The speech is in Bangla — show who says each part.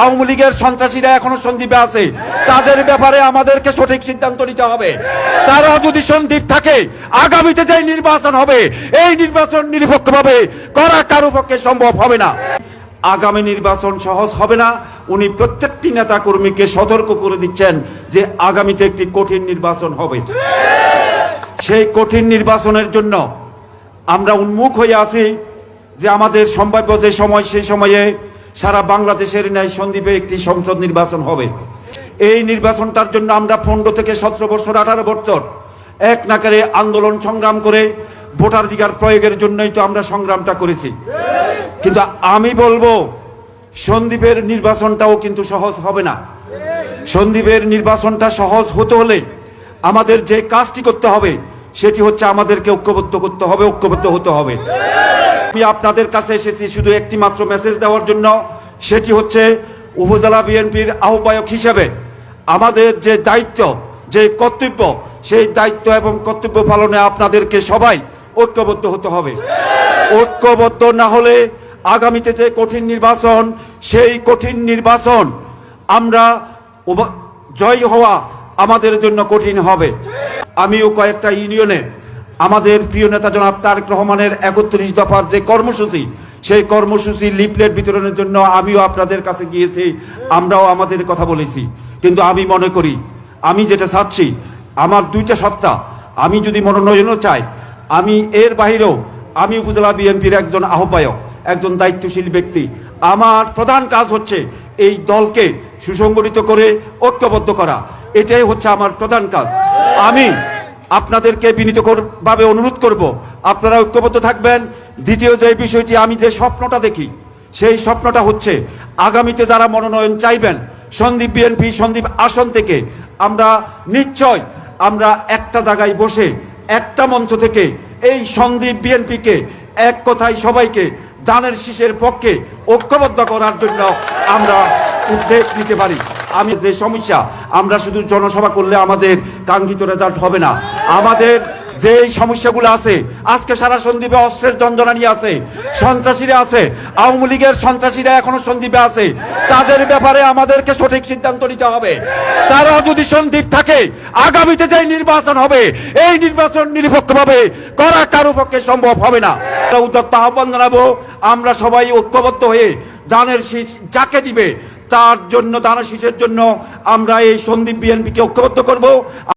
Speaker 1: আওয়ামী লীগের সন্ত্রাসীরা এখনো সন্দ্বীপে আছে, তাদের ব্যাপারে আমাদেরকে সঠিক সিদ্ধান্ত নিতে হবে। তারা যদি সন্দ্বীপ থাকে, আগামীতে যে নির্বাচন হবে এই নির্বাচন নিরপেক্ষভাবে করা কারো পক্ষে সম্ভব হবে না। আগামী নির্বাচন সহজ হবে না। উনি প্রত্যেকটি নেতা কর্মীকে সতর্ক করে দিচ্ছেন যে আগামীতে একটি কঠিন নির্বাচন হবে। সেই কঠিন নির্বাচনের জন্য আমরা উন্মুখ হয়ে আছি যে আমাদের সম্ভাব্য যে সময়, সেই সময়ে সারা বাংলাদেশের ন্যায় সন্দ্বীপে একটি সংসদ নির্বাচন হবে। এই নির্বাচনটার জন্য আমরা 15 থেকে 17 বছর 18 বছর এক নাকারে আন্দোলন সংগ্রাম করে ভোটাধিকার প্রয়োগের জন্যই তো আমরা সংগ্রামটা করেছি। কিন্তু আমি বলবো সন্দ্বীপের নির্বাচনটাও কিন্তু সহজ হবে না। সন্দ্বীপের নির্বাচনটা সহজ হতে হলে আমাদের যে কাজটি করতে হবে সেটি হচ্ছে আমাদেরকে ঐক্যবদ্ধ করতে হবে, ঐক্যবদ্ধ হতে হবে। আমি আপনাদের কাছে এসেছি শুধু একটি মাত্র মেসেজ দেওয়ার জন্য, সেটি হচ্ছে উপজেলা বিএনপির আহ্বায়ক হিসেবে আমাদের যে দায়িত্ব, যে কর্তব্য, সেই দায়িত্ব এবং কর্তব্য পালনে আপনাদেরকে সবাই ঐক্যবদ্ধ হতে হবে। ঐক্যবদ্ধ না হলে আগামীতে যে কঠিন নির্বাচন, সেই কঠিন নির্বাচন আমরা জয় হওয়া আমাদের জন্য কঠিন হবে। আমিও কয়েকটা ইউনিয়নে আমাদের প্রিয় নেতা জনাব তারেক রহমানের 31 দফার যে কর্মসূচি, সেই কর্মসূচি লিফলেট বিতরণের জন্য আমিও আপনাদের কাছে গিয়েছি, আমরাও আমাদের কথা বলেছি। কিন্তু আমি মনে করি, আমি যেটা চাচ্ছি, আমার 2টা সত্তা, আমি যদি মনোনয়নও চাই, আমি এর বাহিরেও আমি উপজেলা বিএনপির একজন আহ্বায়ক, একজন দায়িত্বশীল ব্যক্তি। আমার প্রধান কাজ হচ্ছে এই দলকে সুসংগঠিত করে ঐক্যবদ্ধ করা, এটাই হচ্ছে আমার প্রধান কাজ। আমি আপনাদেরকে বিনীতভাবে অনুরোধ করব, আপনারা ঐক্যবদ্ধ থাকবেন। দ্বিতীয় যে বিষয়টি, আমি যে স্বপ্নটা দেখি, সেই স্বপ্নটা হচ্ছে আগামীতে যারা মনোনয়ন চাইবেন সন্দ্বীপ বিএনপি সন্দ্বীপ আসন থেকে, আমরা নিশ্চয় আমরা একটা জায়গায় বসে একটা মঞ্চ থেকে এই সন্দ্বীপ বিএনপিকে এক কথায় সবাইকে ধানের শীষের পক্ষে ঐক্যবদ্ধ করার জন্য আমরা উদ্যোগ নিতে পারি। আমি যে সমস্যা, আমরা শুধু জনসভা করলে আমাদের কাঙ্ক্ষিত রেজাল্ট হবে না। আমাদের যে সমস্যাগুলো আছে, আজকে সারা সন্দ্বীপে অস্ত্রের যন্ত্রণা আছে, সন্ত্রাসীরা আছে, আওয়ামী লীগের সন্ত্রাসীরা এখনো সন্দ্বীপে আছে, তাদের ব্যাপারে আমাদেরকে সঠিক সিদ্ধান্ত নিতে হবে। তারা যদি সন্দ্বীপ থাকে, আগামীতে যে নির্বাচন হবে এই নির্বাচন নিরপেক্ষভাবে করা কারো পক্ষে সম্ভব হবে না। উদ্যোক্তা আহ্বান জানাবো, আমরা সবাই ঐক্যবদ্ধ হয়ে ধানের শীষ যাকে দিবে তার জন্য, ধানের শীষের জন্য আমরা এই সন্দ্বীপ বিএনপিকে ঐক্যবদ্ধ করব।